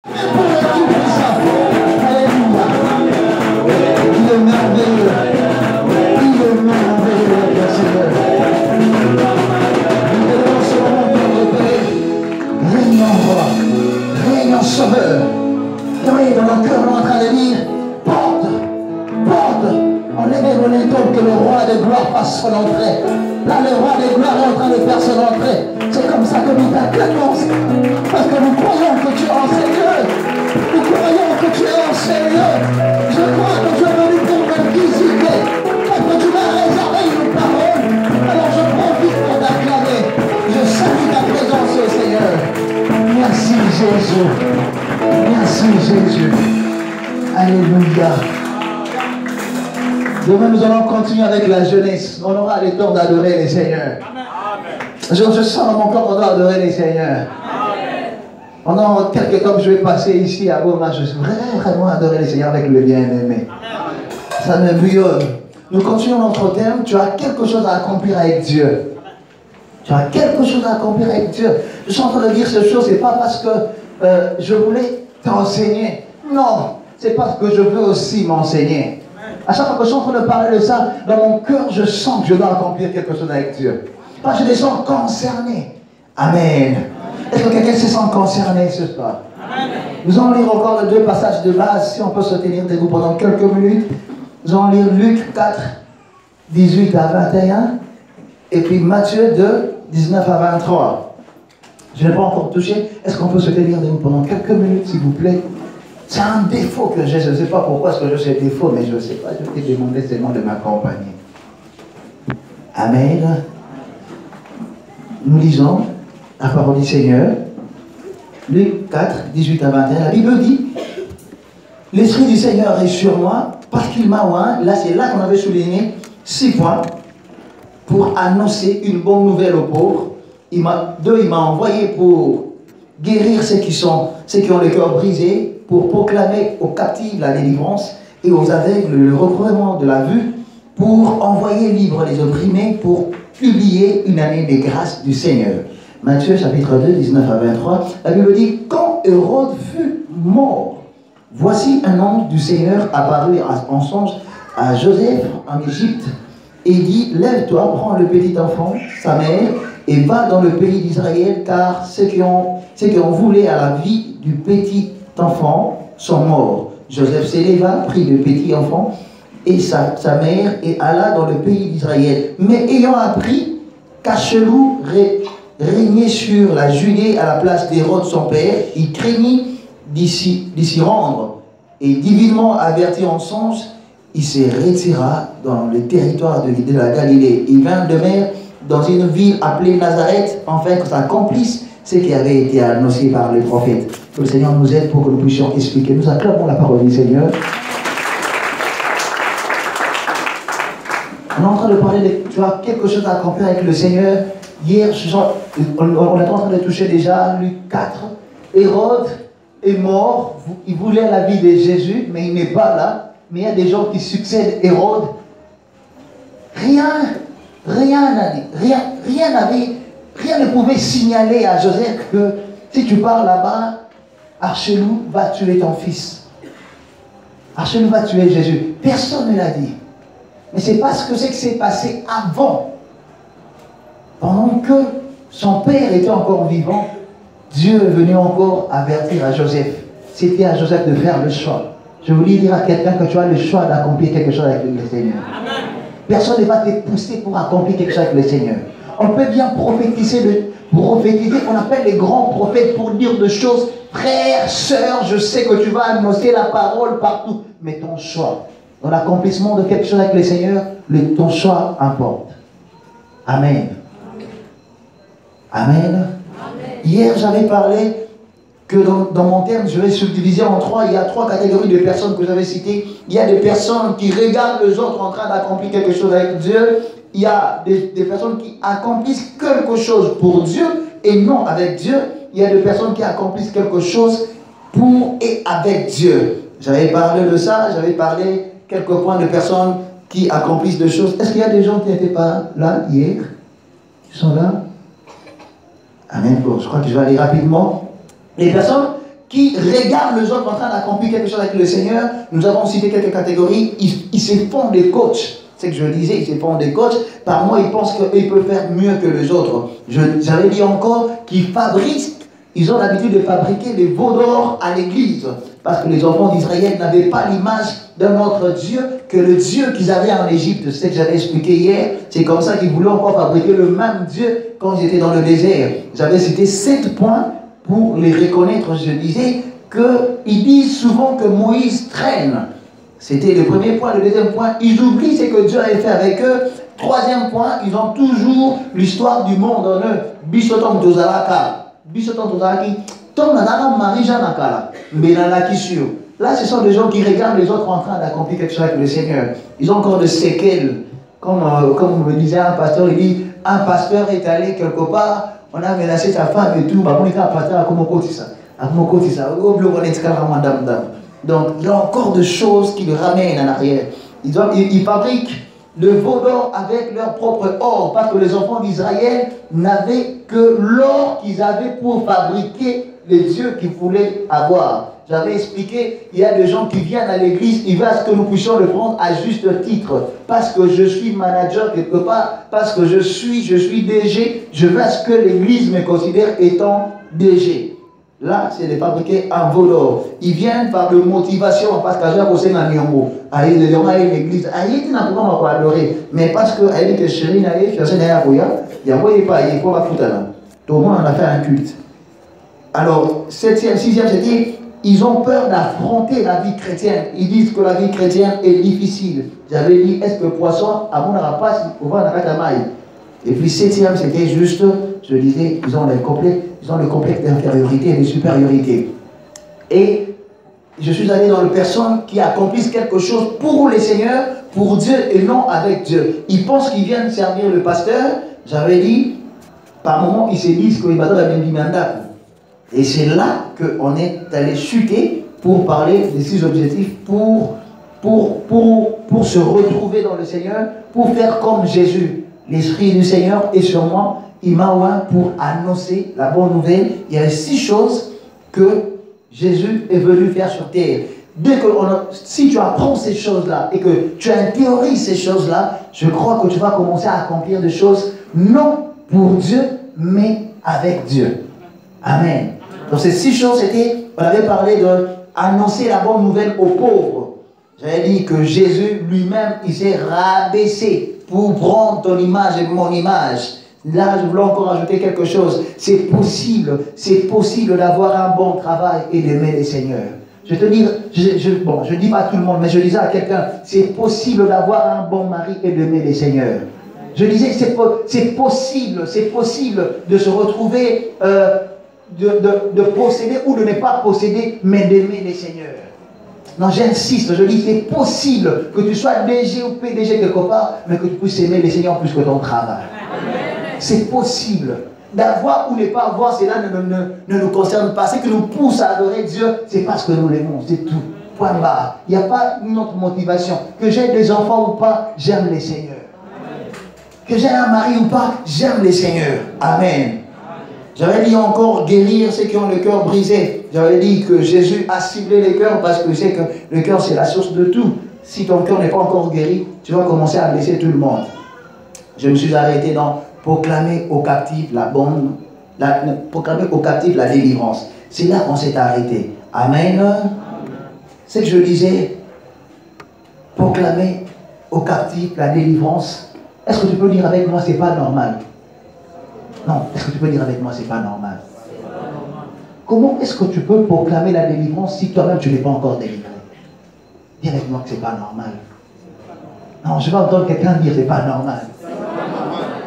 pour le Tout-Puissant. Alléluia. Il est merveilleux. Il est merveilleux, le Seigneur. Nous devons ce moment pour le Père. Règne en roi, règne en sauveur. Règne dans nos cœurs, on est en train de dire, porte, enlevez vos linteaux que le roi de gloire fasse son entrée. Là, le roi de gloire est en train de faire son entrée. C'est comme ça que nous t'acclamons. Parce que nous croyons que tu es en Seigneur. Nous croyons que tu es en Seigneur. Je crois que tu es venu pour me visiter. Parce que tu m'as réservé une parole. Alors je profite pour t'acclamer. Je salue ta présence, Seigneur. Merci Jésus. Merci Jésus. Alléluia. Demain, nous allons continuer avec la jeunesse. On aura le temps d'adorer les seigneurs. Je sens dans mon corps qu'on doit adorer les seigneurs. Pendant quelques temps que je vais passer ici à Boma, je vais vraiment adorer les seigneurs avec le bien-aimé. Ça me bouillonne. Nous continuons notre thème. Tu as quelque chose à accomplir avec Dieu. Tu as quelque chose à accomplir avec Dieu. Je suis en train de dire ces choses, ce n'est pas parce que je voulais t'enseigner. Non, c'est parce que je veux aussi m'enseigner. À chaque fois que je suis en train de parler de ça, dans mon cœur, je sens que je dois accomplir quelque chose avec Dieu. Parce que je me sens concerné. Amen. Est-ce que quelqu'un se sent concerné ce soir? Amen. Nous allons lire encore les deux passages de base, si on peut se tenir debout pendant quelques minutes. Nous allons lire Luc 4, 18 à 21, et puis Matthieu 2, 19 à 23. Je n'ai pas encore touché. Est-ce qu'on peut se tenir debout pendant quelques minutes, s'il vous plaît? C'est un défaut que j'ai, je ne sais pas pourquoi est-ce que j'ai ce défaut, mais je ne sais pas, je t'ai demandé seulement de m'accompagner. Amen. Nous lisons la parole du Seigneur, Luc 4, 18 à 21. La Bible dit, l'Esprit du Seigneur est sur moi, parce qu'il m'a oint, là c'est là qu'on avait souligné 6 points, pour annoncer une bonne nouvelle aux pauvres. Il m'a envoyé pour guérir ceux qui ont le cœur brisé, pour proclamer aux captifs la délivrance et aux aveugles le recouvrement de la vue, pour envoyer libres les opprimés, pour publier une année de grâce du Seigneur. Matthieu chapitre 2, 19 à 23, la Bible dit, quand Hérode fut mort, voici un ange du Seigneur apparu en songe à Joseph en Égypte et dit, lève-toi, prends le petit enfant, sa mère, et va dans le pays d'Israël, car ceux qui ont voulu à la vie du petit enfant sont morts. Joseph s'éleva, prit le petit enfant et sa mère et alla dans le pays d'Israël. Mais ayant appris qu'Achelou régnait sur la Judée à la place d'Hérode son père, il craignit d'y rendre. Et divinement averti en songe, il se retira dans le territoire de la Galilée. Il vint de mer dans une ville appelée Nazareth, afin que s'accomplisse ce qui avait été annoncé par le prophète. Que le Seigneur nous aide pour que nous puissions expliquer. Nous acclamons la parole du Seigneur. On est en train de parler de, tu as quelque chose à accomplir avec le Seigneur. Hier, on est en train de toucher déjà Luc 4. Hérode est mort, il voulait la vie de Jésus, mais il n'est pas là. Mais il y a des gens qui succèdent Hérode. Rien ne pouvait signaler à Joseph que si tu pars là-bas, Archelou va tuer ton fils. Archelou va tuer Jésus. Personne ne l'a dit. Mais c'est parce que c'est que c'est passé avant. Pendant que son père était encore vivant, Dieu est venu encore avertir à Joseph. C'était à Joseph de faire le choix. Je voulais dire à quelqu'un que tu as le choix d'accomplir quelque chose avec le Seigneur. Amen. Personne ne va te pousser pour accomplir quelque chose avec le Seigneur. On peut bien prophétiser, on appelle les grands prophètes pour dire des choses. Frère, sœur, je sais que tu vas annoncer la parole partout. Mais ton choix, dans l'accomplissement de quelque chose avec le Seigneur, ton choix importe. Amen. Amen. Amen. Hier, j'avais parlé que dans mon terme, je vais subdiviser en 3. Il y a 3 catégories de personnes que j'avais citées. Il y a des personnes qui regardent les autres en train d'accomplir quelque chose avec Dieu. Il y a des personnes qui accomplissent quelque chose pour Dieu et non avec Dieu. Il y a des personnes qui accomplissent quelque chose pour et avec Dieu. J'avais parlé de ça, j'avais parlé quelques points de personnes qui accomplissent des choses. Est-ce qu'il y a des gens qui n'étaient pas là hier? Ils sont là? Amen. Bon, je crois que je vais aller rapidement. Les personnes qui regardent les autres en train d'accomplir quelque chose avec le Seigneur. Nous avons cité quelques catégories. Ils se font des coachs. C'est ce que je disais, ils se font des coachs. Par moi, ils pensent qu'ils peuvent faire mieux que les autres. J'avais dit encore qu'ils fabriquent. Ils ont l'habitude de fabriquer des veaux d'or à l'église. Parce que les enfants d'Israël n'avaient pas l'image d'un autre Dieu que le Dieu qu'ils avaient en Égypte. C'est ce que j'avais expliqué hier. C'est comme ça qu'ils voulaient encore fabriquer le même Dieu quand ils étaient dans le désert. J'avais cité 7 points pour les reconnaître. Je disais qu'ils disent souvent que Moïse traîne. C'était le premier point. Le deuxième point, ils oublient ce que Dieu avait fait avec eux. Troisième point, ils ont toujours l'histoire du monde en eux. Bisotom Dozalaka. Bisotom Dozalaki. Tom Nanara Marie-Jean Nakala. Benalakisio. Là, ce sont des gens qui regardent les autres en train d'accomplir quelque chose avec le Seigneur. Ils ont encore des séquelles. Comme me disait un pasteur, il dit, un pasteur est allé quelque part, on a menacé sa femme et tout. Donc, il y a encore des choses qui le ramènent en arrière. Ils fabriquent le veau d'or avec leur propre or, parce que les enfants d'Israël n'avaient que l'or qu'ils avaient pour fabriquer les dieux qu'ils voulaient avoir. J'avais expliqué, il y a des gens qui viennent à l'église, ils veulent à ce que nous puissions le prendre à juste titre. Parce que je suis manager quelque part, parce que je suis DG, je veux à ce que l'église me considère étant DG. Là, c'est de fabriquer un veau d'or. Ils viennent par de motivation, parce que j'ai bossé dans Nyongo. Aïe, l'église. Aïe, tu n'as pas adorer. Mais parce que, aïe, que chérie, aïe, je suis derrière Boya, il y a pas, il faut pas foutre là. Tout le monde en a fait un culte. Alors, 7e, 6e, c'était, ils ont peur d'affronter la vie chrétienne. Ils disent que la vie chrétienne est difficile. J'avais dit, est-ce que poisson, à mon rapace, il faut voir la catamaille. Et puis 7e, c'était juste, je disais, ils ont le complexe d'infériorité et de supériorité. Et je suis allé dans les personnes qui accomplissent quelque chose pour le Seigneur, pour Dieu et non avec Dieu. Ils pensent qu'ils viennent servir le pasteur. J'avais dit, par moments, ils se disent qu'ils battent la même mandat. Et c'est là qu'on est allé chuter pour parler des 6 objectifs, pour se retrouver dans le Seigneur, pour faire comme Jésus. L'Esprit du Seigneur est sur moi, il m'a oint pour annoncer la bonne nouvelle. Il y a 6 choses que Jésus est venu faire sur terre. Si tu apprends ces choses-là et que tu intériorises ces choses-là, je crois que tu vas commencer à accomplir des choses, non pour Dieu, mais avec Dieu. Amen. Donc ces 6 choses, c'était, on avait parlé d'annoncer la bonne nouvelle aux pauvres. J'avais dit que Jésus lui-même, il s'est rabaissé pour prendre ton image et mon image. Là, je voulais encore ajouter quelque chose. C'est possible d'avoir un bon travail et d'aimer le Seigneur. Je te dis, je dis pas à tout le monde, mais je disais à quelqu'un, c'est possible d'avoir un bon mari et d'aimer le Seigneur. Je disais que c'est possible de se retrouver, de posséder ou de ne pas posséder, mais d'aimer le Seigneur. Non, j'insiste, je dis c'est possible que tu sois DG ou PDG quelque part, mais que tu puisses aimer le Seigneur plus que ton travail. C'est possible. D'avoir ou ne pas avoir, cela ne nous concerne pas. Ce qui nous pousse à adorer Dieu, c'est parce que nous l'aimons, c'est tout. Point barre. Il n'y a pas une autre motivation. Que j'ai des enfants ou pas, j'aime le Seigneur. Que j'ai un mari ou pas, j'aime le Seigneur. Amen. J'avais dit encore guérir ceux qui ont le cœur brisé. J'avais dit que Jésus a ciblé les cœurs parce que c'est que le cœur c'est la source de tout. Si ton cœur n'est pas encore guéri, tu vas commencer à blesser tout le monde. Je me suis arrêté dans proclamer aux captifs proclamer aux captifs la délivrance. C'est là qu'on s'est arrêté. Amen. C'est que je disais, proclamer aux captifs la délivrance. Est-ce que tu peux dire avec moi, c'est pas normal? Non, est-ce que tu peux dire avec moi, c'est pas normal? Comment est-ce que tu peux proclamer la délivrance si toi-même tu n'es pas encore délivré? Dis avec moi que c'est pas normal. Non, je vais entendre quelqu'un dire c'est pas normal.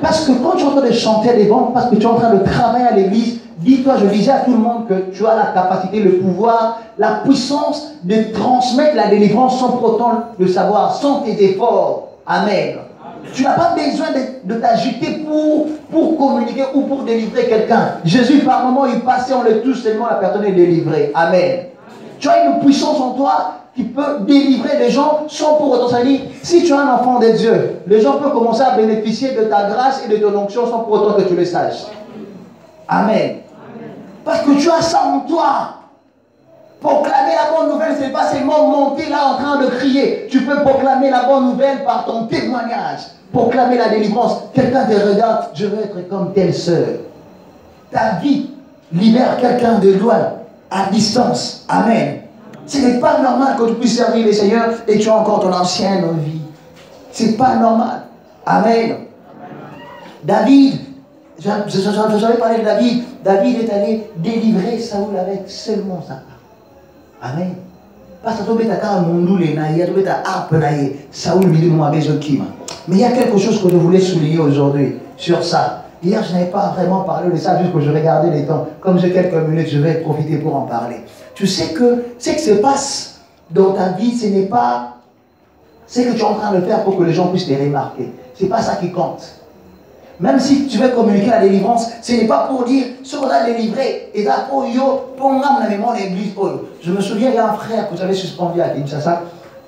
Parce que quand tu es en train de chanter les vents, parce que tu es en train de travailler à l'église, dis-toi, je disais à tout le monde que tu as la capacité, le pouvoir, la puissance de transmettre la délivrance sans pour autant le savoir, sans tes efforts. Amen. Tu n'as pas besoin de t'agiter pour communiquer ou pour délivrer quelqu'un. Jésus, par moment, il passait, on le touche seulement, la personne est délivrée. Amen. Tu as une puissance en toi qui peut délivrer les gens sans pour autant ça dire. Si tu es un enfant de Dieu, les gens peuvent commencer à bénéficier de ta grâce et de ton onction sans pour autant que tu le saches. Amen. Parce que tu as ça en toi. ce n'est pas seulement monter là en train de crier. Tu peux proclamer la bonne nouvelle par ton témoignage. Proclamer la délivrance. Quelqu'un te regarde, je veux être comme telle sœur. Ta vie libère quelqu'un de loin, à distance. Amen. Ce n'est pas normal que tu puisses servir le Seigneur et que tu as encore ton ancienne vie. Ce n'est pas normal. Amen. David, j'avais parlé de David. David est allé délivrer Saoul avec seulement sa part. Amen. Parce que Saoul mais il y a quelque chose que je voulais souligner aujourd'hui sur ça. Hier, je n'avais pas vraiment parlé de ça, juste que je regardais les temps. Comme j'ai quelques minutes, je vais profiter pour en parler. Tu sais que ce qui se passe dans ta vie, ce n'est pas ce que tu es en train de faire pour que les gens puissent te remarquer. Ce n'est pas ça qui compte. Même si tu veux communiquer la délivrance, ce n'est pas pour dire ce qu'on a délivré. Et là, pour yo, pour la mémoire de l'église. Je me souviens, il y a un frère que j'avais suspendu à Kinshasa.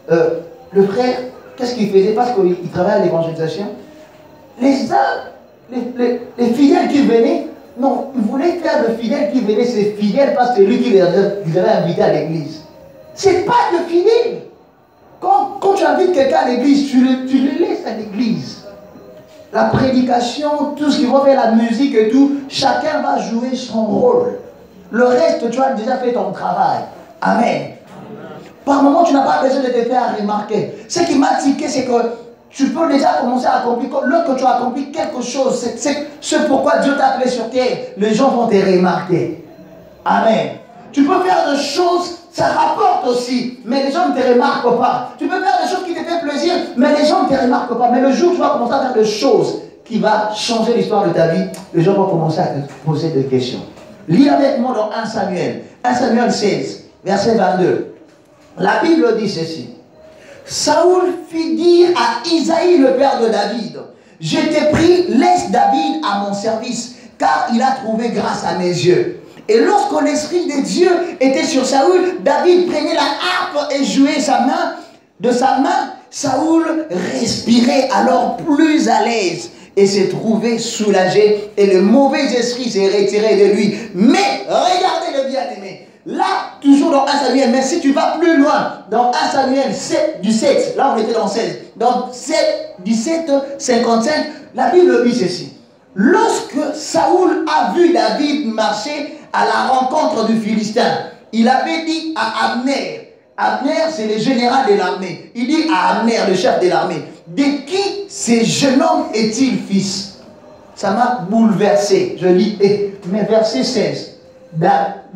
Le frère, qu'est-ce qu'il faisait? Parce qu'il travaillait à l'évangélisation. Les fidèles qui venaient, non, il voulait faire de fidèles qui venaient, c'est fidèles parce que c'est lui qui les avait invités à l'église. C'est pas de fidèles. Quand tu invites quelqu'un à l'église, tu le laisses à l'église. La prédication, tout ce qui va faire la musique et tout, chacun va jouer son rôle. Le reste, tu as déjà fait ton travail. Amen. Par moment, tu n'as pas besoin de te faire remarquer. Ce qui m'a tiqué, c'est que tu peux déjà commencer à accomplir. Lorsque tu as accompli quelque chose, c'est ce pourquoi Dieu t'a appelé sur terre, les gens vont te remarquer. Amen. Tu peux faire des choses, ça rapporte aussi, mais les gens ne te remarquent pas. Tu peux faire des choses qui te font plaisir, mais les gens ne te remarquent pas. Mais le jour où tu vas commencer à faire des choses qui vont changer l'histoire de ta vie, les gens vont commencer à te poser des questions. Lis avec moi dans 1 Samuel. 1 Samuel 16, verset 22. La Bible dit ceci. Saoul fit dire à Isaïe, le père de David, je t'ai pris, laisse David à mon service, car il a trouvé grâce à mes yeux. Et lorsque l'Esprit de Dieu était sur Saoul, David prenait la harpe et jouait de sa main. Saoul respirait alors plus à l'aise et s'est trouvé soulagé. Et le mauvais esprit s'est retiré de lui. Mais, regardez le bien-aimé. Là, toujours dans 1 Samuel, mais si tu vas plus loin, dans 1 Samuel 7, du 7, là on était dans 16, dans 7, 17, 55, la Bible dit ceci. Lorsque Saoul a vu David marcher à la rencontre du Philistin, il avait dit à Abner, Abner c'est le général de l'armée, il dit à Abner, le chef de l'armée, de qui ce jeune homme est-il fils? Ça m'a bouleversé. Je lis, mais verset 16,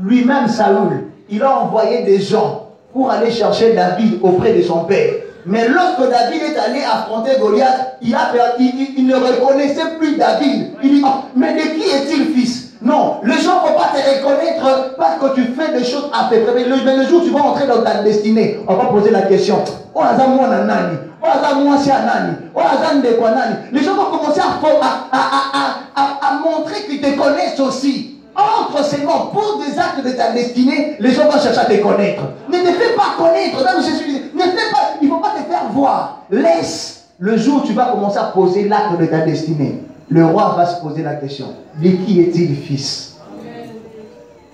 lui-même Saoul, il a envoyé des gens pour aller chercher David auprès de son père. Mais lorsque David est allé affronter Goliath, il ne reconnaissait plus David. Il dit, oh, mais de qui est-il fils? Non, les gens ne vont pas te reconnaître parce que tu fais des choses à peu près. Mais le jour où tu vas entrer dans ta destinée, on va poser la question. Oh, les gens vont commencer à montrer qu'ils te connaissent aussi. Entre seulement pour des actes de ta destinée, les gens vont chercher à te connaître. Ne te fais pas connaître. Ne fais pas, il ne faut pas te faire voir. Laisse le jour où tu vas commencer à poser l'acte de ta destinée. Le roi va se poser la question. De qui est-il fils?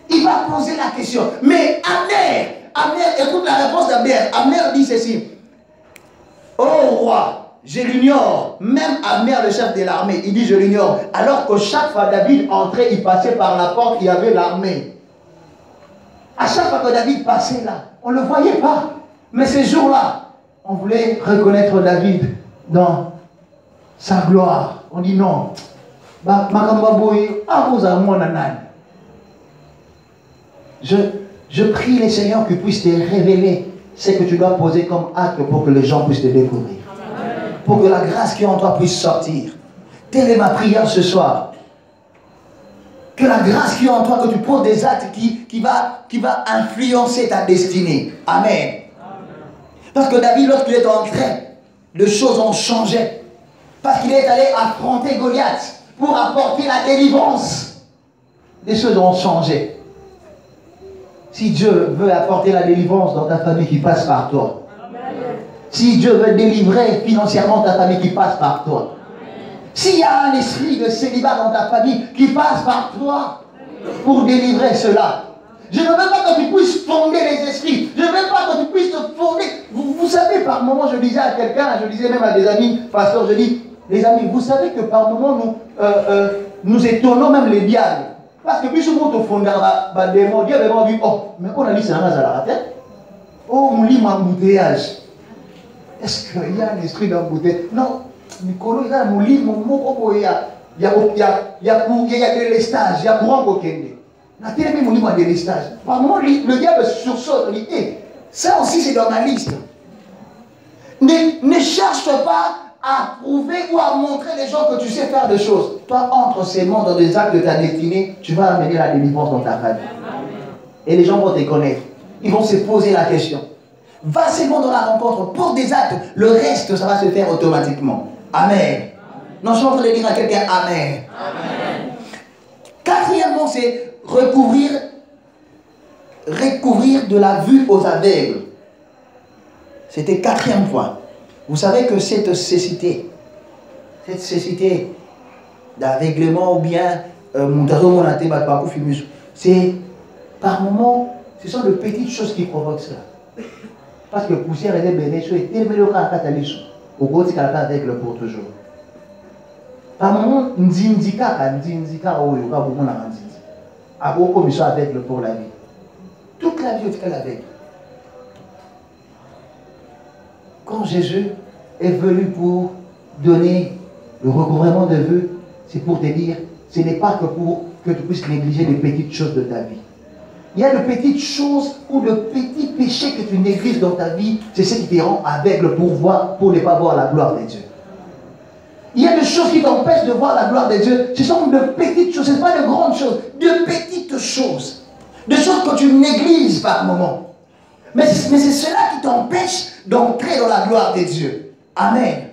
Il va poser la question. Mais Abner, écoute la réponse d'Abner. Abner dit ceci. Oh roi, je l'ignore. Même Abner, le chef de l'armée, il dit je l'ignore. Alors que chaque fois David entrait, il passait par la porte, il y avait l'armée. À chaque fois que David passait là, on ne le voyait pas. Mais ces jours-là, on voulait reconnaître David dans sa gloire. On dit non. Je prie les Seigneurs qui puissent te révéler ce que tu dois poser comme acte pour que les gens puissent te découvrir. Pour que la grâce qui est en toi puisse sortir. Telle est ma prière ce soir. Que la grâce qui est en toi, que tu poses des actes qui va influencer ta destinée. Amen. Parce que David, lorsqu'il est entré, les choses ont changé. Parce qu'il est allé affronter Goliath pour apporter la délivrance. Les choses ont changé. Si Dieu veut apporter la délivrance dans ta famille, qui passe par toi. Si Dieu veut délivrer financièrement ta famille, qui passe par toi. S'il y a un esprit de célibat dans ta famille, qui passe par toi pour délivrer cela. Je ne veux pas que tu puisses fonder les esprits. Je ne veux pas que par moment, je disais à quelqu'un, je disais même à des amis, pasteurs, je dis, les amis, vous savez que par moment, nous étonnons même les diables. Parce que puis je monte au fond de la démon, Dieu va dire, oh, mais on a dit c'est un à la tête. Oh, on lit mon embouteillage. Est-ce qu'il y a un esprit d'embouteillage? Non, Nicolas, il y a mon lit, mon mot, il y a des lestages, il y a courant au Kenya. La télé, mon livre a des lestages. Par moment, le diable sursaute, il dit, hey, ça aussi c'est dans ma liste. Ne cherche pas à prouver ou à montrer les gens que tu sais faire des choses. Toi, entre ces mondes, dans des actes de ta destinée, tu vas amener la délivrance dans ta famille. Et les gens vont te connaître. Ils vont se poser la question. Va seulement dans la rencontre pour des actes. Le reste, ça va se faire automatiquement. Amen. Non, je suis en train de dire à quelqu'un Amen. Amen. Quatrièmement, c'est recouvrir de la vue aux aveugles. C'était quatrième point. Vous savez que cette cécité d'aveuglement ou bien c'est par moments, ce sont de petites choses qui provoquent cela. Parce que poussière est bénie, et tellement le cas au gros c'est aveugle pour toujours. Par moments, ndindika ou yoka beaucoup na ndindi. A beaucoup comme ça aveugle pour la vie. Toute la vie est aveugle. Quand Jésus est venu pour donner le recouvrement de vue, c'est pour te dire, ce n'est pas que pour que tu puisses négliger les petites choses de ta vie. Il y a de petites choses ou de petits péchés que tu négliges dans ta vie, c'est ce qui te rend aveugle pour ne pas voir la gloire de Dieu. Il y a des choses qui t'empêchent de voir la gloire de Dieu. Ce sont de petites choses, ce n'est pas de grandes choses, de petites choses. Des choses que tu négliges par moment. Mais c'est cela qui t'empêche d'entrer dans la gloire de Dieu. Amen.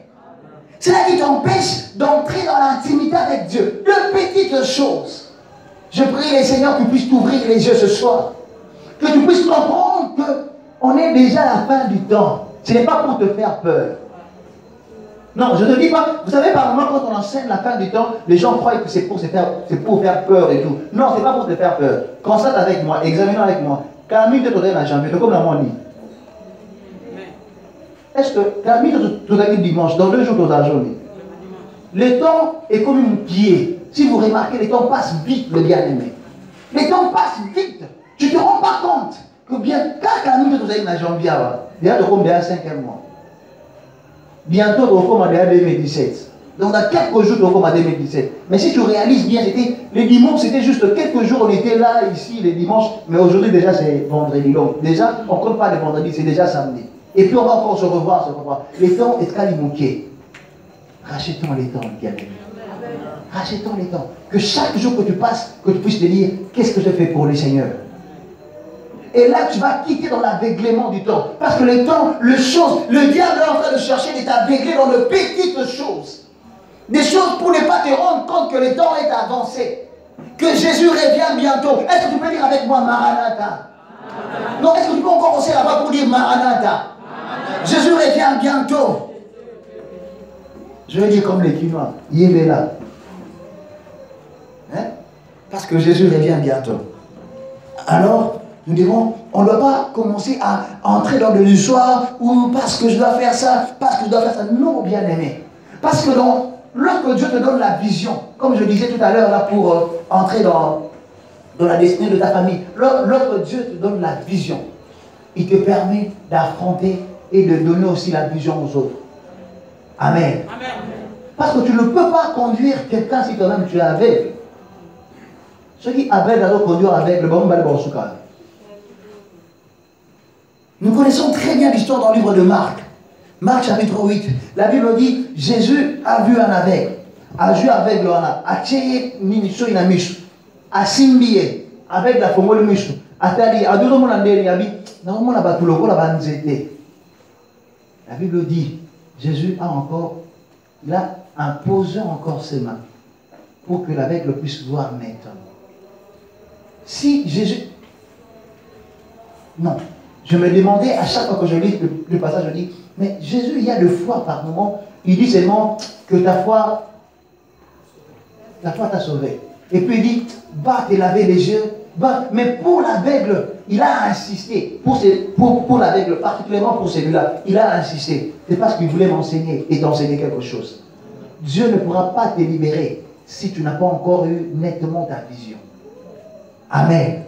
C'est cela qui t'empêche d'entrer dans l'intimité avec Dieu. De petites choses. Je prie les Seigneurs que tu puisses t'ouvrir les yeux ce soir. Que tu puisses comprendre qu'on est déjà à la fin du temps. Ce n'est pas pour te faire peur. Non, je ne dis pas. Vous savez, par moment, quand on enseigne la fin du temps, les gens croient que c'est pour faire peur et tout. Non, ce n'est pas pour te faire peur. Constate avec moi, examine avec moi. Camille de Todène à janvier, comme la monie. Est-ce que Camille de Todène dimanche, dans 2 jours dans la journée, le temps est comme un pied. Si vous remarquez, le temps passe vite, le bien-aimé. Le temps passe vite. Tu ne te rends pas compte que bien, quand Camille de Todène à janvier, il y a de combien 5e mois. Bientôt, on va commencer en 2017. Donc, dans quelques jours, on va commencer en 2017. Mais si tu réalises bien, les dimanches, c'était juste quelques jours, on était là, ici, les dimanches. Mais aujourd'hui, déjà, c'est vendredi. Donc, déjà, on ne compte pas le vendredi, c'est déjà samedi. Et puis, on va encore se revoir. Les temps est calimonqué. Rachetons les temps, bien-aimés. Rachetons les temps. Que chaque jour que tu passes, que tu puisses te dire, qu'est-ce que je fais pour le Seigneur? Et là, tu vas quitter dans l'aveuglement du temps. Parce que le temps, le diable est en train de chercher de t'aveugler dans de petites choses. Des choses pour ne pas te rendre compte que le temps est avancé. Que Jésus revient bientôt. Est-ce que tu peux dire avec moi Maranatha? Non, est-ce que tu peux encore commencer là-bas pour dire Maranatha? Jésus revient bientôt. Je vais dire comme les Quinois. Il est là. Hein? Parce que Jésus revient bientôt. Alors, nous dirons, on ne doit pas commencer à entrer dans de l'histoire ou parce que je dois faire ça, parce que je dois faire ça. Non, bien aimé. Parce que lorsque Dieu te donne la vision, comme je disais tout à l'heure, là, pour entrer dans la destinée de ta famille, lorsque Dieu te donne la vision, il te permet d'affronter et de donner aussi la vision aux autres. Amen. Amen. Parce que tu ne peux pas conduire quelqu'un si toi-même tu es aveugle. Ceux qui aveuglent alors conduire avec le bon bal bon soukal. Nous connaissons très bien l'histoire dans le livre de Marc. Marc chapitre 8. La Bible dit, Jésus a vu un aveugle. A vu aveugle, a tcheye niniso inamishu. A simbiye. Avec la fomole mishu. A tali, a deux hommes en ndeni yabi. Na hommes na batuloko la banzete. La Bible dit, Jésus il a imposé encore ses mains pour que l'aveugle puisse voir maintenant. Si Jésus... Non. Je me demandais à chaque fois que je lis le passage, je dis, mais Jésus, il y a de foi par moment, il dit seulement que ta foi t'a sauvé. Et puis il dit, va te laver les yeux Mais pour l'aveugle, il a insisté. Pour l'aveugle, particulièrement pour celui-là, il a insisté. C'est parce qu'il voulait m'enseigner et t'enseigner quelque chose. Dieu ne pourra pas te libérer si tu n'as pas encore eu nettement ta vision. Amen.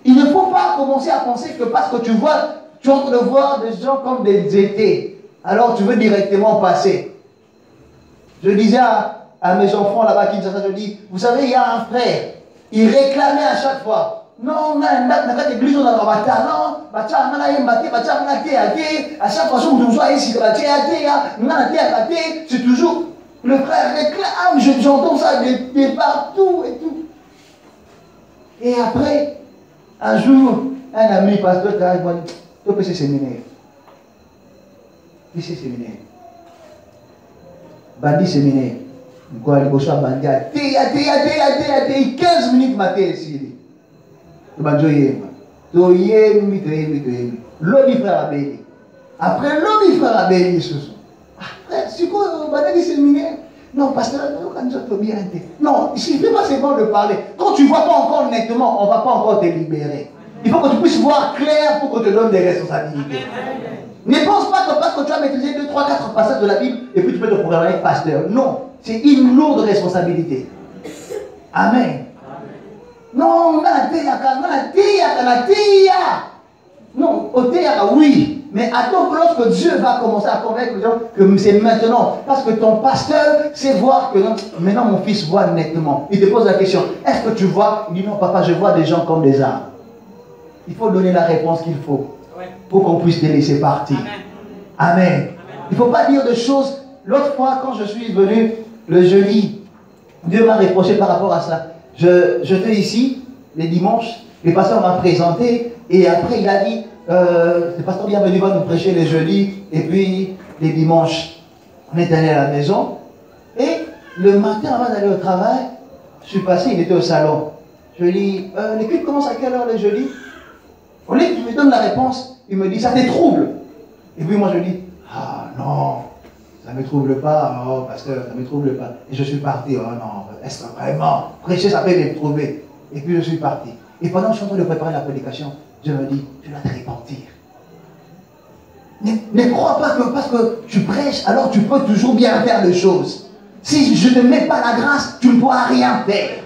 Il ne faut pas commencer à penser que parce que tu es en train de voir des gens comme des étés, alors tu veux directement passer. Je disais à mes enfants là-bas qui je dis, vous savez, il y a un frère, il réclamait à chaque fois. Non, on a une église, on a un bâtard, non, à chaque fois, on doit ici, c'est toujours, le frère réclame, j'entends ça de partout et tout. Et après, un jour, un ami pasteur qui a dit, tu peux se séminaire. Ici, séminaire. Bandi séminaire. Quoi, les bossons bandi à 15 minutes matin ici. L'homme frère Abéli. Après l'homme frère Abéli, c'est quoi, bandi séminaire? Non, pasteur, non, il ne suffit pas seulement de parler. Quand tu ne vois pas encore nettement, on ne va pas encore te libérer. Il faut que tu puisses voir clair pour qu'on te donne des responsabilités. Ne pense pas que parce que tu as maîtrisé 2, 3, 4 passages de la Bible et puis tu peux te programmer pasteur. Non, c'est une lourde responsabilité. Amen. Non, non, oui. Mais attends que lorsque Dieu va commencer à convaincre les gens que c'est maintenant. Parce que ton pasteur sait voir que non, maintenant mon fils voit nettement. Il te pose la question, est-ce que tu vois? Il dit non papa, je vois des gens comme des arbres. Il faut donner la réponse qu'il faut pour qu'on puisse les laisser partir. Amen. Amen. Il ne faut pas dire de choses. L'autre fois, quand je suis venu le jeudi, Dieu m'a reproché par rapport à cela. J'étais ici, les dimanches, le pasteur m'a présenté et après il a dit, le pasteur bienvenu va nous prêcher les jeudis et puis les dimanches, on est allé à la maison et le matin avant d'aller au travail, je suis passé, il était au salon. Je lui dis, les cultes commencent à quelle heure les jeudis? Au lieu qu'il me donne la réponse, il me dit, ça te trouble. Et puis moi je dis, ah non, ça ne me trouble pas, oh pasteur, ça ne me trouble pas. Et je suis parti, oh non, est-ce que vraiment, prêcher ça peut me trouver. Et puis je suis parti. Et pendant que je suis en train de préparer la prédication, je me dis, tu vas te repentir. Ne crois pas que parce que tu prêches, alors tu peux toujours bien faire les choses. Si je ne mets pas la grâce, tu ne pourras rien faire.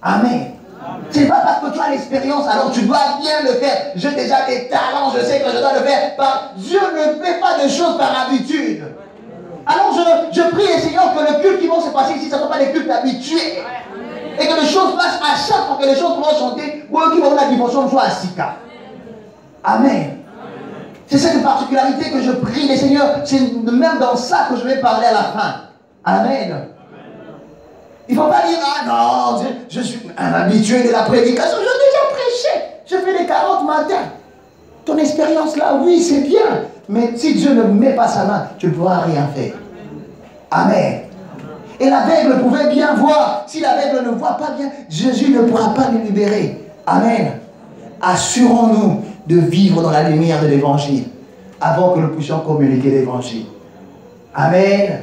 Amen. Ce n'est pas parce que tu as l'expérience, alors tu dois bien le faire. J'ai déjà des talents, je sais que je dois le faire. Dieu ne fait pas de choses par habitude. Alors je prie les Seigneur que le culte qui va se passer ici, ça ne soit pas des cultes habitués. Et que les choses passent à chaque fois que les choses vont chanter, ou qui vont la dimension soit à Sika. Amen. C'est cette particularité que je prie les Seigneurs. C'est même dans ça que je vais parler à la fin. Amen. Il ne faut pas dire, ah non, je suis un habitué de la prédication, j'ai déjà prêché, je fais les 40 matins. Ton expérience là, oui, c'est bien, mais si Dieu ne met pas sa main, tu ne pourras rien faire. Amen. Et l'aveugle pouvait bien voir. Si l'aveugle ne voit pas bien, Jésus ne pourra pas le libérer. Amen. Assurons-nous de vivre dans la lumière de l'évangile avant que nous puissions communiquer l'évangile. Amen.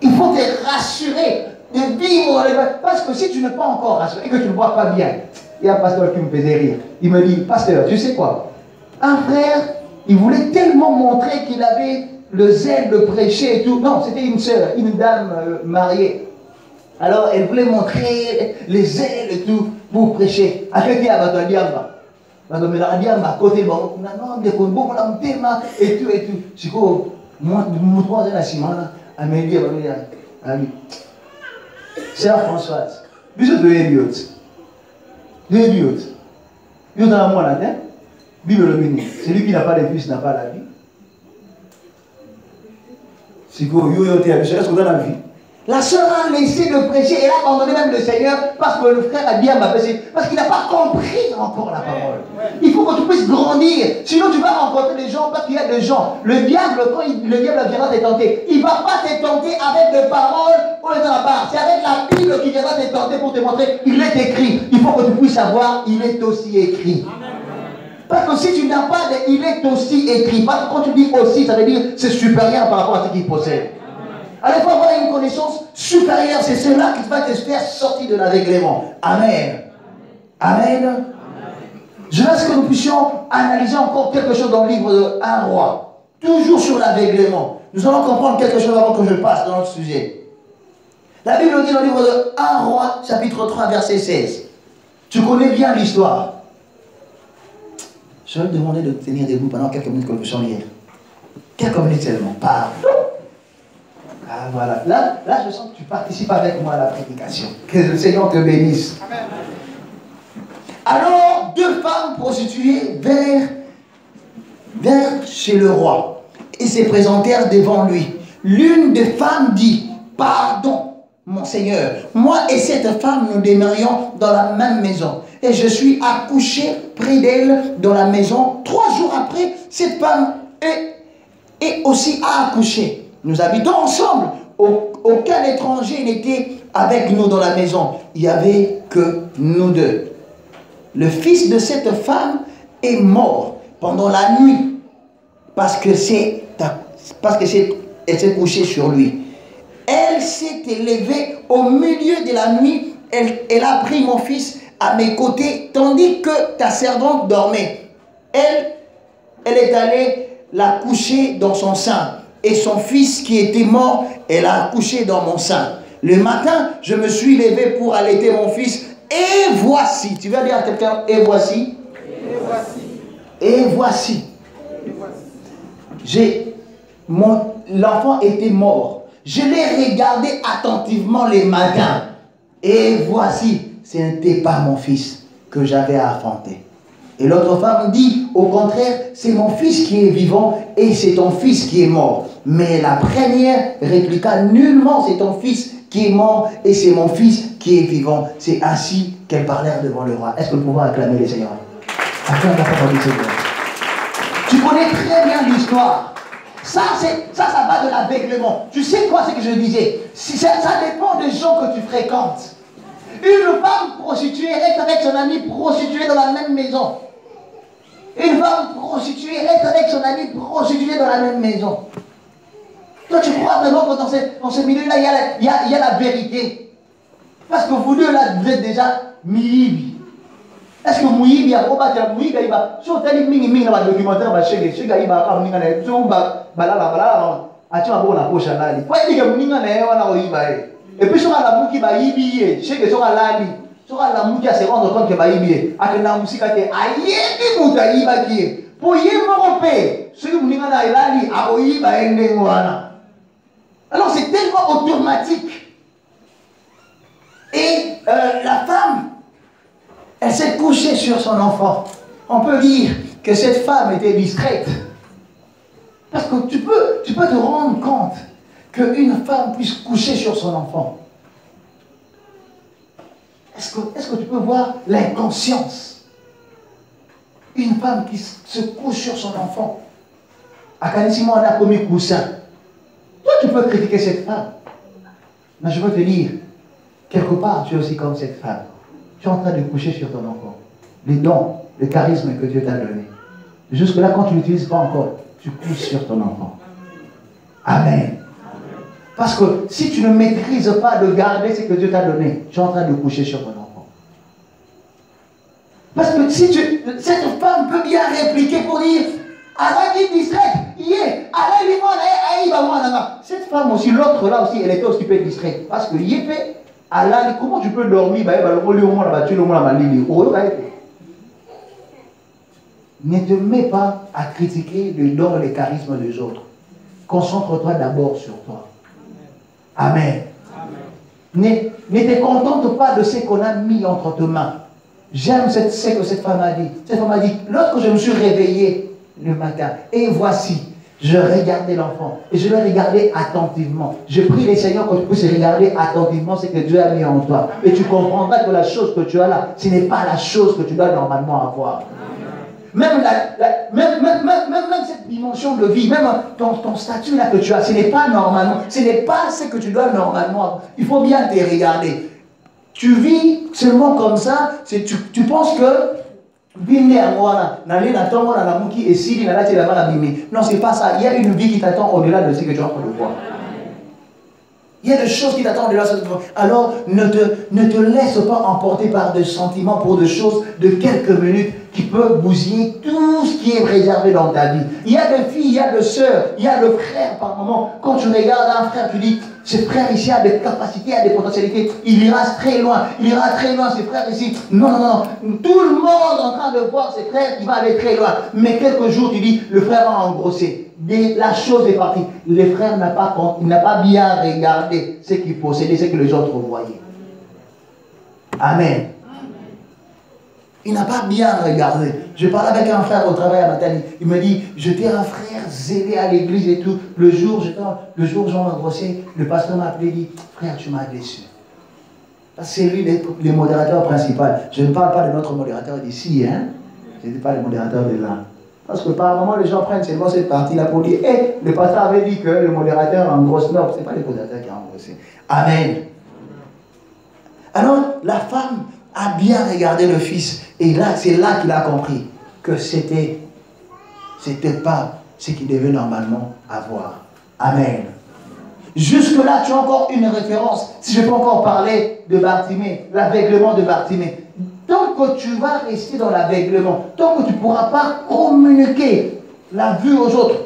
Il faut te rassurer de vivre, parce que si tu n'es pas encore rassuré et que tu ne vois pas bien, il y a un pasteur qui me faisait rire. Il me dit, pasteur, tu sais quoi? Un frère, il voulait tellement montrer qu'il avait le zèle de prêcher et tout. Non, c'était une sœur, une dame mariée. Alors, elle voulait montrer les zèles et tout pour prêcher. À côté, à Batodiamba. Batodiamba, à côté, et tout, et tout. C'est quoi? Moi, je suis la Simona, à me dire, Sœur Françoise, bisous de Eliot. De Eliot. Il y a un mois là-dedans. Bible le béni. Celui qui n'a pas de fils n'a pas la vie. C'est quoi? Est-ce qu'on a la vie? La sœur a laissé de prêcher et a abandonné même le Seigneur parce que le frère a bien baissé. Parce qu'il n'a pas compris encore la parole. Il faut que tu puisses grandir. Sinon, tu vas rencontrer des gens parce qu'il y a des gens. Le diable, quand le diable viendra te tenter, il ne va pas te tenter avec des paroles ou les barre. C'est avec la Bible qui viendra te tenter pour te montrer. Il est écrit. Il faut que tu puisses savoir, il est aussi écrit. Parce que si tu n'as pas de, il est aussi écrit. Parce que quand tu dis aussi, ça veut dire c'est supérieur par rapport à ce qu'il possède. Alors il faut avoir une connaissance supérieure. C'est cela qui va te faire sortir de l'aveuglement. Amen. Amen. Je laisse que nous puissions analyser encore quelque chose dans le livre de 1 roi. Toujours sur l'aveuglement. Nous allons comprendre quelque chose avant que je passe dans notre sujet. La Bible dit dans le livre de 1 roi, chapitre 3, verset 16. Tu connais bien l'histoire. Je vais te demander de tenir debout pendant quelques minutes que nous puissions lire. Quelques minutes seulement. Pardon. Ah voilà. Là, je sens que tu participes avec moi à la prédication. Que le Seigneur te bénisse. Amen. Alors, 2 femmes prostituées vinrent chez le roi et se présentèrent devant lui. L'une des femmes dit, pardon, mon Seigneur, moi et cette femme, nous demeurions dans la même maison. Et je suis accouché près d'elle dans la maison. 3 jours après, cette femme est aussi accouché. Nous habitons ensemble. Aucun étranger n'était avec nous dans la maison. Il n'y avait que nous 2. Le fils de cette femme est mort pendant la nuit parce que elle s'est couchée sur lui. Elle s'est élevée au milieu de la nuit. Elle a pris mon fils à mes côtés tandis que ta servante dormait. Elle est allée la coucher dans son sein. Et son fils qui était mort, elle a couché dans mon sein. Le matin, je me suis levé pour allaiter mon fils. Et voici, tu vas dire à quelqu'un, et voici. Et voici. Et voici. L'enfant était mort. Je l'ai regardé attentivement les matins. Et voici, ce n'était pas mon fils que j'avais à affronter. Et l'autre femme dit, au contraire, c'est mon fils qui est vivant et c'est ton fils qui est mort. Mais la première répliqua, nullement c'est ton fils qui est mort et c'est mon fils qui est vivant. C'est ainsi qu'elles parlèrent devant le roi. Est-ce que nous pouvons acclamer les Seigneurs? Acclame la parole du Seigneur. Tu connais très bien l'histoire. Ça va de l'aveuglement. Tu sais quoi, c'est que je disais? Ça dépend des gens que tu fréquentes. Une femme prostituée reste avec son ami prostitué dans la même maison. Une femme prostituée reste avec son ami prostitué dans la même maison. Toi, tu crois vraiment que dans ce milieu-là, il y a la vérité. Parce que vous deux, là, vous êtes déjà Miyibi. Est-ce que Miyibi a combattu Miyibi? Si on t'a dit Miyibi dans le documentaire, il y a et puis, si on a la mouki ba yibi, chez que on a lali, si on a la mouki à se rendre compte que ba yibi, à que la musique a été aïe, mouta yiba qui pour y m'europé, ceux qui m'ont dit na lali, à yiba endengwana. Alors c'est tellement automatique. Et la femme, elle s'est couchée sur son enfant. On peut dire que cette femme était discrète. Parce que tu peux te rendre compte qu'une femme puisse coucher sur son enfant. Est-ce que tu peux voir l'inconscience? Une femme qui se couche sur son enfant. À Kanissimo, on a commis coussin. Toi, tu peux critiquer cette femme. Mais je veux te dire, quelque part, tu es aussi comme cette femme. Tu es en train de coucher sur ton enfant. Les dons, le charisme que Dieu t'a donné. Jusque-là, quand tu ne l'utilises pas encore, tu couches sur ton enfant. Amen. Parce que si tu ne maîtrises pas de garder ce que Dieu t'a donné, tu es en train de coucher sur ton enfant. Parce que si cette femme peut bien répliquer pour dire, cette femme aussi, l'autre là aussi, elle était aussi peu discrète. Parce que comment tu peux dormir? Ne te mets pas à critiquer le don et le charisme des autres. Concentre-toi d'abord sur toi. Amen. Amen. Ne te contente pas de ce qu'on a mis entre tes mains. J'aime ce que cette femme a dit. Cette femme a dit, lorsque je me suis réveillé le matin, et voici, je regardais l'enfant, et je le regardais attentivement. Je prie les Seigneurs que tu puisses regarder attentivement ce que Dieu a mis en toi. Et tu comprendras que la chose que tu as là, ce n'est pas la chose que tu dois normalement avoir. Même cette dimension de vie, même ton statut là que tu as, ce n'est pas normalement, ce n'est pas ce que tu dois normalement avoir. Il faut bien te regarder. Tu vis seulement comme ça, tu penses que non, c'est pas ça. Il y a une vie qui t'attend au-delà de ce que tu es en train de voir. Il y a des choses qui t'attendent de là. Alors, ne te laisse pas emporter par des sentiments pour des choses de quelques minutes qui peuvent bousiller tout ce qui est réservé dans ta vie. Il y a des filles, il y a des sœurs, il y a le frère par moment. Quand tu regardes un frère, tu dis, ce frère ici a des capacités, a des potentialités. Il ira très loin, ce frère ici. Non, non, non. Tout le monde est en train de voir ce frère qui va aller très loin. Mais quelques jours, tu dis, le frère va engrosser. La chose est partie. Le frère n'a pas bien regardé ce qu'il possédait, ce que les autres voyaient. Amen. Il n'a pas bien regardé. Je parlais avec un frère au travail à Matani. Il me dit, j'étais un frère zélé à l'église et tout. Le jour où j'en engrossé, le pasteur m'a appelé et dit, frère, tu m'as déçu. C'est lui le modérateur principal. Je ne parle pas de notre modérateur d'ici, hein. Je ne dis pas le modérateur de là. Parce que par moment, les gens prennent seulement cette partie-là pour dire, le pasteur avait dit que le modérateur engrosse. Non, ce n'est pas le modérateur qui a engrossé. Amen. Alors, la femme a bien regardé le fils. Et là, c'est là qu'il a compris que c'était pas ce qu'il devait normalement avoir. Amen. Jusque-là, tu as encore une référence. Si je peux encore parler de Bartimée, l'aveuglement de Bartimée. Tant que tu vas rester dans l'aveuglement, tant que tu ne pourras pas communiquer la vue aux autres,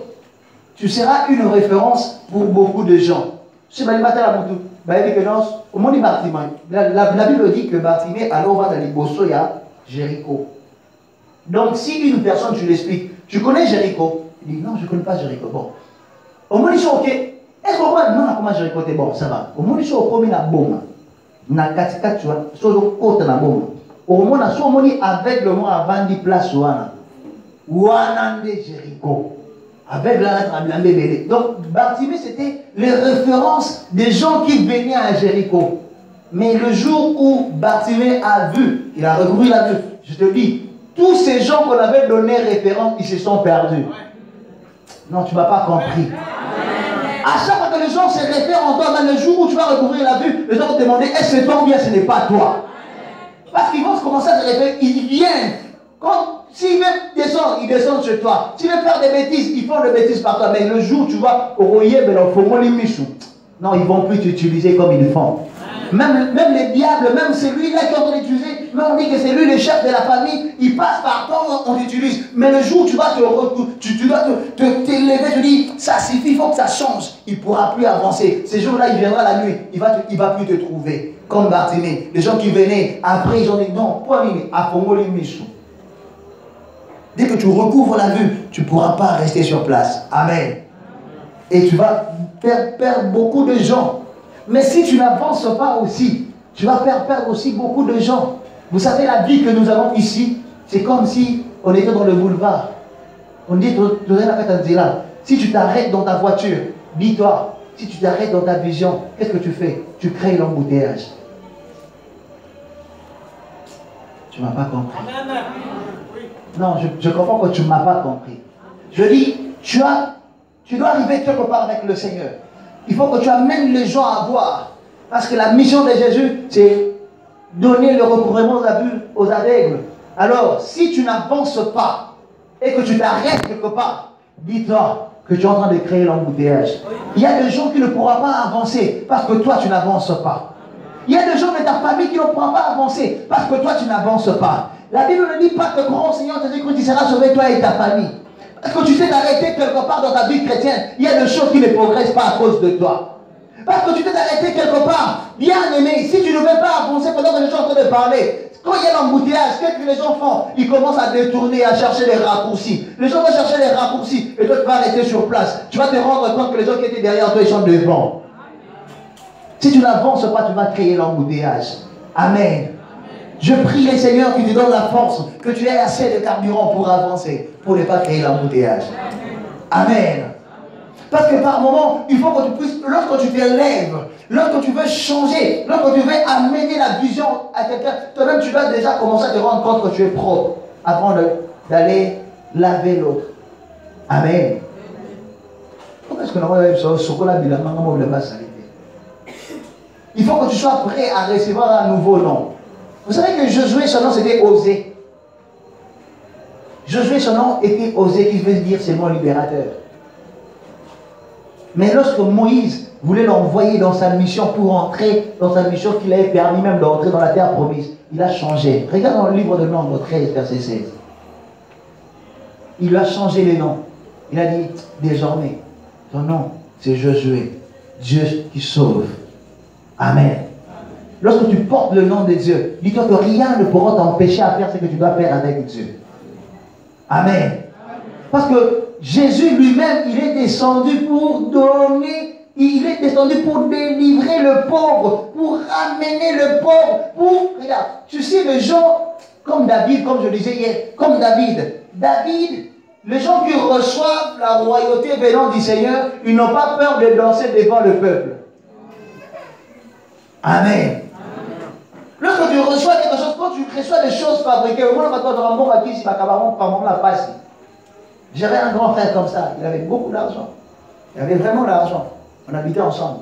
tu seras une référence pour beaucoup de gens. C'est la Bible dit que Bartimée, alors va dans les bossos, il y a Jéricho. Donc, si une personne, tu l'expliques, tu connais Jéricho? Il dit, non, je ne connais pas Jéricho. Bon. Au moins, ils sont OK. Est-ce qu'on voit, non, comment Jéricho était bon, ça va. Au moins, ils sont OK, la bombe. Na katika, tu vois, sur le côté de la bombe. Au moins, ils sont avec le mot avant de place, Ouanande Jéricho. Avec la lettre. Donc, Bartimée, c'était les références des gens qui venaient à Jéricho. Mais le jour où Bartimée a vu, il a recouvert la vue, je te dis, tous ces gens qu'on avait donné référence, ils se sont perdus. Non, tu ne m'as pas compris. À chaque fois que les gens se réfèrent en toi, le jour où tu vas recouvrir la vue, les gens vont te demander, est-ce que c'est toi ou bien ce n'est pas toi? Parce qu'ils vont commencer à se référer, ils viennent. S'ils veulent descendre, ils descendent chez toi. S'ils veulent faire des bêtises, ils font des bêtises par toi. Mais le jour où tu vas au royer, non, ils ne vont plus t'utiliser comme ils le font. Même les diables, même celui-là qui est en train d'utiliser, même on dit que c'est lui le chef de la famille, il passe par toi, on l'utilise. Mais le jour où tu vas t'élever, tu dis, ça suffit, il faut que ça change. Il ne pourra plus avancer. Ces jours-là, il viendra la nuit, il ne va plus te trouver. Comme Bartimée, les gens qui venaient, après ils ont dit, non, pas lui, à Fongoli Michou. Dès que tu recouvres la vue, tu ne pourras pas rester sur place. Amen. Et tu vas perdre beaucoup de gens. Mais si tu n'avances pas aussi, tu vas perdre aussi beaucoup de gens. Vous savez, la vie que nous avons ici, c'est comme si on était dans le boulevard. On dit, si tu t'arrêtes dans ta voiture, dis-toi, si tu t'arrêtes dans ta vision, qu'est-ce que tu fais? Tu crées l'embouteillage. Tu ne m'as pas compris. Non, je comprends que tu ne m'as pas compris. Je dis, tu dois arriver quelque part avec le Seigneur. Il faut que tu amènes les gens à voir. Parce que la mission de Jésus, c'est donner le recouvrement de la vue aux aveugles. Alors, si tu n'avances pas et que tu t'arrêtes quelque part, dis-toi que tu es en train de créer l'embouteillage. Il y a des gens qui ne pourront pas avancer parce que toi, tu n'avances pas. Il y a des gens de ta famille qui ne pourront pas avancer parce que toi, tu n'avances pas. La Bible ne dit pas que grand Seigneur Jésus-Christ, tu seras sauvé, toi et ta famille. Est-ce que tu sais t'arrêter quelque part dans ta vie chrétienne? Il y a des choses qui ne progressent pas à cause de toi. Parce que tu t'es arrêté quelque part. Bien aimé, si tu ne veux pas avancer pendant que les gens sont en train de parler, quand il y a l'embouteillage, qu'est-ce que les gens font? Ils commencent à détourner, à chercher les raccourcis. Les gens vont chercher les raccourcis et toi tu vas rester sur place. Tu vas te rendre compte que les gens qui étaient derrière toi, ils sont devant. Si tu n'avances pas, tu vas créer l'embouteillage. Amen. Je prie les seigneurs qui te donnent la force, que tu aies assez de carburant pour avancer, pour ne pas créer l'embouteillage. Amen. Parce que par moment, il faut que tu puisses, lorsque tu t'élèves, lorsque tu veux changer, lorsque tu veux amener la vision à quelqu'un, toi-même tu dois déjà commencer à te rendre compte que tu es propre avant d'aller laver l'autre. Amen. Pourquoi est-ce que il faut que tu sois prêt à recevoir un nouveau nom. Vous savez que Josué, son nom c'était Osée. Josué, son nom était Osée, qui veut dire c'est mon libérateur. Mais lorsque Moïse voulait l'envoyer dans sa mission pour entrer dans sa mission qu'il avait permis même d'entrer dans la terre promise. Il a changé. Regarde dans le livre de Nombre 13, verset 16. Il lui a changé les noms. Il a dit, désormais, ton nom, c'est Josué, Dieu qui sauve. Amen. Lorsque tu portes le nom de Dieu, dis-toi que rien ne pourra t'empêcher à faire ce que tu dois faire avec Dieu. Amen. Parce que Jésus lui-même, il est descendu pour donner, il est descendu pour délivrer le pauvre, pour ramener le pauvre, pour... Regarde, tu sais, les gens, comme David, comme je disais hier, comme David, les gens qui reçoivent la royauté venant du Seigneur, ils n'ont pas peur de danser devant le peuple. Amen. Lorsque tu reçois quelque chose, quand tu reçois des choses fabriquées, j'avais un grand frère comme ça, il avait beaucoup d'argent. Il avait vraiment l'argent. On habitait ensemble.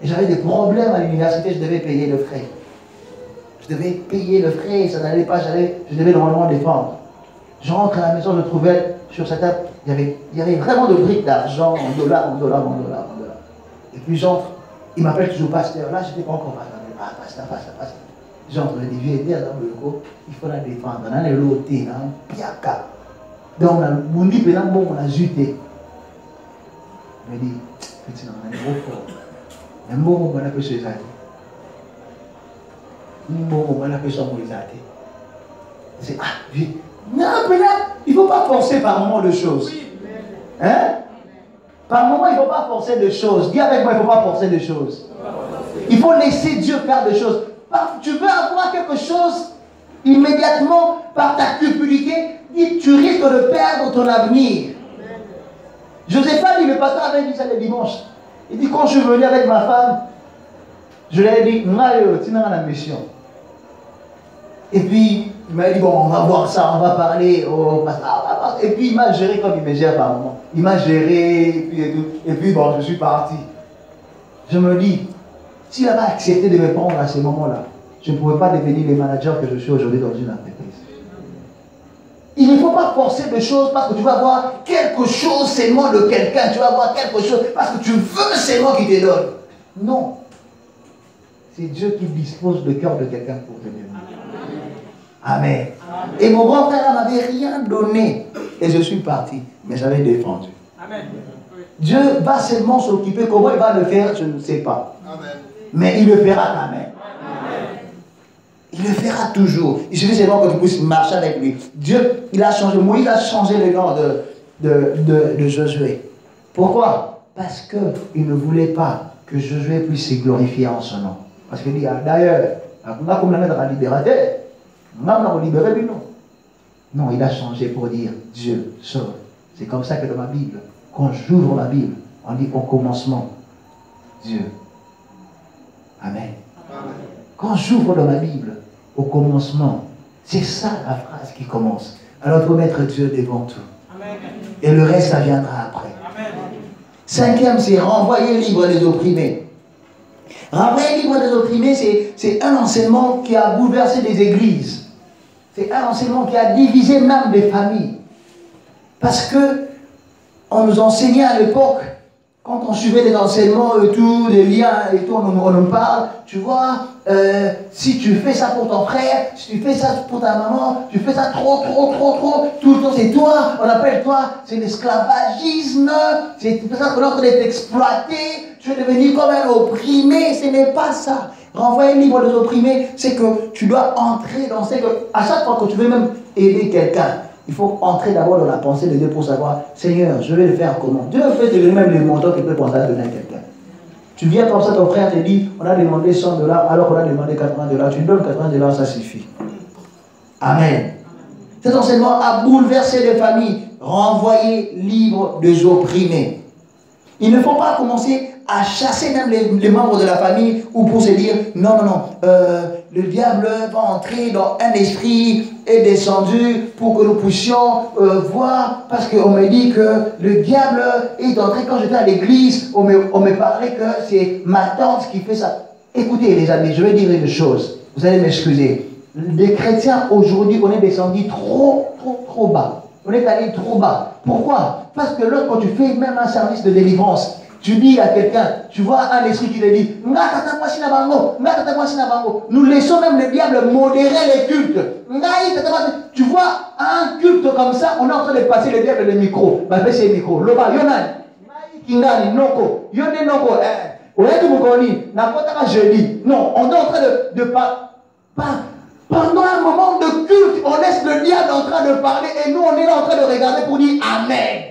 Et j'avais des problèmes à l'université, je devais payer le frais. Je devais payer le frais, ça n'allait pas, je devais normalement défendre. Je rentre à la maison, je trouvais sur sa table, il y avait vraiment de briques d'argent, en dollars. Et puis j'entre, il m'appelle toujours pasteur. Là, je n'étais pas encore pasteur. Ah, pasteur. J'entre, les vieux étaient dans le go, il faut la défendre. On a les lotés, on a piaka. Donc, on a juté. Il me dit, petit, on a un gros fort. Un mot, on a fait ce zate. Un mot, on a fait son moïsate. C'est, vieux. Non, il ne faut pas forcer par moment de choses. Hein? Par moment, il ne faut pas forcer de choses. Dis avec moi, il ne faut pas forcer de choses. Il faut laisser Dieu faire des choses. Tu veux avoir quelque chose immédiatement par ta cupidité, tu risques de perdre ton avenir. Joséphat dit, le pasteur avait dit ça le dimanche. Il dit, quand je suis venu avec ma femme, je lui ai dit, tu n'as la mission. Et puis, il m'a dit, bon, on va voir ça, on va parler au pasteur. Et puis, il m'a géré comme il me gère par moment. Il m'a géré, et puis, bon, je suis parti. Je me dis, s'il avait accepté de me prendre à ces moments-là, je ne pouvais pas devenir le manager que je suis aujourd'hui dans une entreprise. Il ne faut pas forcer des choses parce que tu vas avoir quelque chose seulement de quelqu'un. Tu vas avoir quelque chose parce que tu veux seulement qu'il te donne. Non. C'est Dieu qui dispose le cœur de quelqu'un pour te donner. Amen. Et mon grand frère n'avait rien donné. Et je suis parti. Mais j'avais défendu. Amen. Dieu va seulement s'occuper. Comment il va le faire, je ne sais pas. Amen. Mais il le fera quand même. Il le fera toujours. Il suffit seulement que tu puisses marcher avec lui. Dieu, il a changé. Moïse a changé le nom de Josué. Pourquoi? Parce qu'il ne voulait pas que Josué puisse se glorifier en son nom. Parce qu'il dit, d'ailleurs, on a comme la mettre à libérateur. On a libéré lui, non. Non, il a changé pour dire Dieu sauve. C'est comme ça que dans ma Bible, quand j'ouvre ma Bible, on dit au commencement, Dieu. Amen. Amen. Quand j'ouvre dans ma Bible, au commencement, c'est ça la phrase qui commence. Alors il faut mettre Dieu devant tout. Amen. Et le reste, ça viendra après. Amen. Cinquième, c'est renvoyer libre les opprimés. Renvoyer libre les opprimés, c'est un enseignement qui a bouleversé des églises. C'est un enseignement qui a divisé même des familles. Parce que on nous enseignait à l'époque, quand on suivait les enseignements et tout, les liens et tout, on nous parle, tu vois, si tu fais ça pour ton frère, si tu fais ça pour ta maman, tu fais ça trop, tout le temps c'est toi, on appelle toi, c'est l'esclavagisme, c'est pour ça que l'autre est exploité, tu es devenu comme un opprimé, ce n'est pas ça. Renvoyer libre des opprimés, c'est que tu dois entrer dans ce que, à chaque fois que tu veux même aider quelqu'un, il faut entrer d'abord dans la pensée de Dieu pour savoir, Seigneur, je vais le faire comment? Dieu peut te donner même les montants qu'il peut penser à donner à quelqu'un. Tu viens comme ça, ton frère te dit, on a demandé 100 $, alors qu'on a demandé 80 $. Tu donnes 80 $, ça suffit. Amen. Cet enseignement a bouleversé les familles, renvoyer libre des opprimés. Il ne faut pas commencer à chasser même les membres de la famille ou pour se dire, non, le diable va entrer dans un esprit est descendu pour que nous puissions voir, parce qu'on me dit que le diable est entré quand j'étais à l'église, on me parlait que c'est ma tante qui fait ça. Écoutez les amis, je vais dire une chose, vous allez m'excuser. Les chrétiens aujourd'hui, on est descendu trop bas. On est allé trop bas. Pourquoi? Parce que lorsque tu fais même un service de délivrance, Tu dis à quelqu'un, tu vois un esprit qui te dit, nous laissons même le diable modérer les cultes. Tu vois un culte comme ça, on est en train de passer le diable le micro. C'est le micro. Loba, Yonan, Kingani, Noko, Yone Noko, jeudi. Non, on est en train de pendant un moment de culte, on laisse le diable en train de parler et nous on est là en train de regarder pour dire Amen.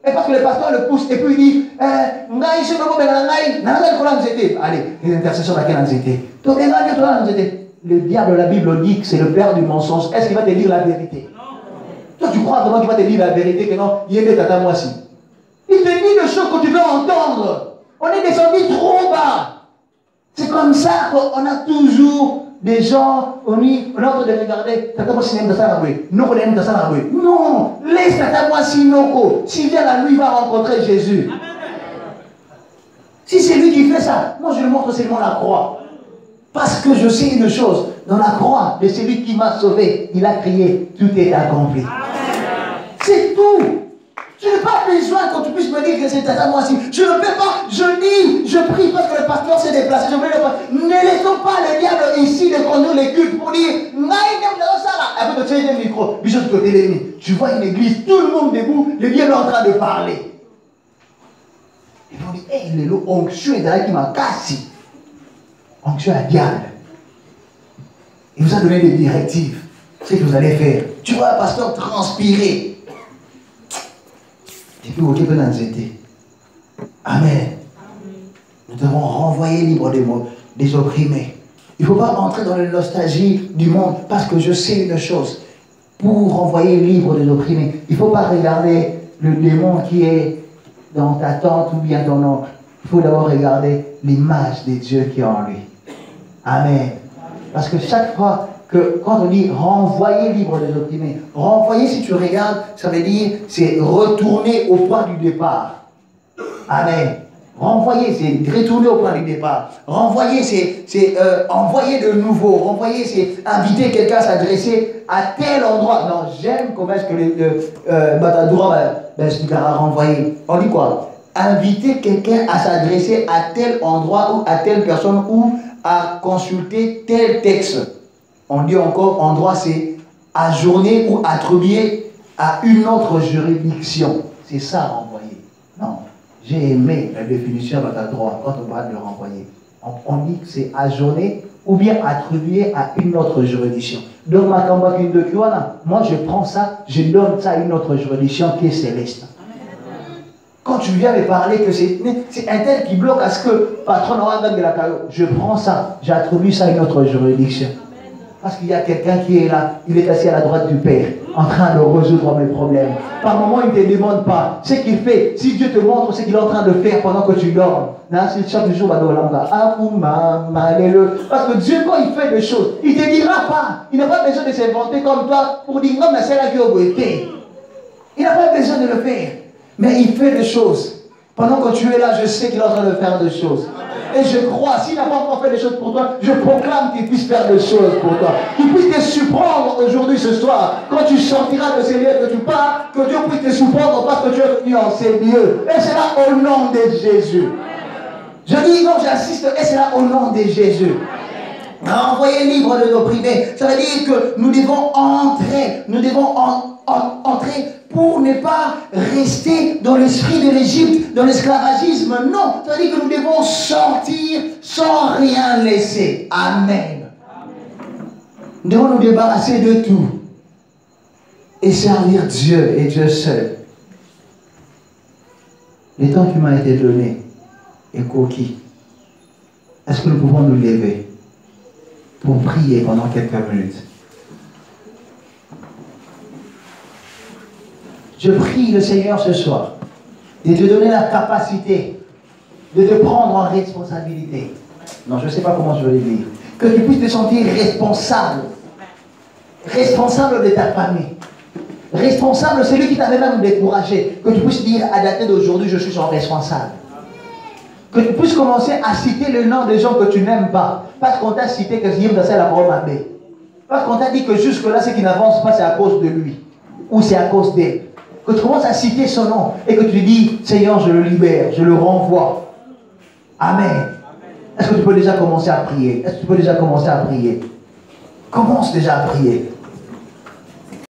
Et parce que le pasteur le pousse et puis il dit allez, les intercessions laquelle on était. Le diable, la Bible dit que c'est le père du mensonge. Est-ce qu'il va te dire la vérité? Toi tu crois vraiment qu'il va te dire la vérité que non, il est tata moi si. Il te dit des choses que tu veux entendre. On est descendu trop bas. C'est comme ça qu'on a toujours des gens, on est en train de regarder, non, laisse Tata Mwasi Noko. S'il vient là, lui, il va rencontrer Jésus. Si c'est lui qui fait ça, moi je lui montre seulement la croix. Parce que je sais une chose, dans la croix de celui qui m'a sauvé, il a crié, tout est accompli. C'est tout. Je n'ai pas besoin que tu puisses me dire que c'est à moi aussi. Je ne peux pas, je dis, je prie parce que le pasteur s'est déplacé. Je ne laissons pas le diable ici de conduire les cultes pour dire après tu as un micro, tu vois une église, tout le monde debout, le diable est en train de parler. Ils vont dire, hey, il est l'onction est derrière qui m'a cassé. Onction à diable. Il vous a donné des directives. C'est ce que vous allez faire. Tu vois un pasteur transpirer. Et puis, vous devez l'anxiété. Amen. Nous devons renvoyer libre des opprimés. Il ne faut pas entrer dans la nostalgie du monde parce que je sais une chose. Pour renvoyer libre des opprimés, il ne faut pas regarder le démon qui est dans ta tante ou bien ton oncle. Il faut d'abord regarder l'image de Dieu qui est en lui. Amen. Parce que chaque fois que, quand on dit renvoyer libre des opprimés, renvoyer, si tu regardes, ça veut dire, c'est retourner au point du départ. Amen. Renvoyer, c'est retourner au point du départ. Renvoyer, c'est envoyer de nouveau. Renvoyer, c'est inviter quelqu'un à s'adresser à tel endroit. Non, j'aime comment est-ce que le Batadura expliquera renvoyer. On dit quoi? Inviter quelqu'un à s'adresser à tel endroit ou à telle personne ou à consulter tel texte. On dit encore, endroit, c'est ajourner ou attribuer à une autre juridiction. C'est ça, renvoyer. Non, j'ai aimé la définition de votre droit quand on parle de renvoyer. On dit que c'est ajourner ou bien attribuer à une autre juridiction. Donc, moi, je prends ça, je donne ça à une autre juridiction qui est céleste. Quand tu viens me parler que c'est un tel qui bloque à ce que patron aura de la caillou, je prends ça, j'attribue ça à une autre juridiction. Parce qu'il y a quelqu'un qui est là, il est assis à la droite du Père, en train de résoudre mes problèmes. Par moment, il ne te demande pas ce qu'il fait. Si Dieu te montre ce qu'il est en train de faire pendant que tu dors, chaque jour, parce que Dieu, quand il fait des choses, il ne te dira pas. Il n'a pas besoin de s'inventer comme toi pour dire non, mais c'est la vie au beauté. Il n'a pas besoin de le faire. Mais il fait des choses. Pendant que tu es là, je sais qu'il est en train de faire des choses. Et je crois, s'il n'a pas encore fait des choses pour toi, je proclame qu'il puisse faire des choses pour toi. Qu'il puisse te surprendre aujourd'hui, ce soir. Quand tu sortiras de ces lieux que tu pars, que Dieu puisse te surprendre parce que tu es venu en ces lieux. Et c'est là au nom de Jésus. Je dis non, j'insiste, et c'est là au nom de Jésus. Renvoyer libre de l'opprimé. Ça veut dire que nous devons entrer. Nous devons entrer pour ne pas rester dans l'esprit de l'Égypte, dans l'esclavagisme. Non, ça veut dire que nous devons sortir sans rien laisser. Amen. Nous devons nous débarrasser de tout et servir Dieu et Dieu seul. Le temps qui m'a été donné est coquille. Est-ce que nous pouvons nous lever pour prier pendant quelques minutes? Je prie le Seigneur ce soir de te donner la capacité de te prendre en responsabilité. Non, je ne sais pas comment je vais le dire. Que tu puisses te sentir responsable. Responsable de ta famille. Responsable, celui qui t'avait même découragé. Que tu puisses dire à dater d'aujourd'hui, je suis son responsable. Que tu puisses commencer à citer le nom des gens que tu n'aimes pas. Parce qu'on t'a cité que Ziyim Dassel la parole Parce qu'on t'a dit que jusque-là, ce qui n'avance pas, c'est à cause de lui. Ou c'est à cause d'elle. que tu commences à citer son nom et que tu dis, Seigneur, je le libère, je le renvoie. Amen. Est-ce que tu peux déjà commencer à prier? Est-ce que tu peux déjà commencer à prier? Commence déjà à prier.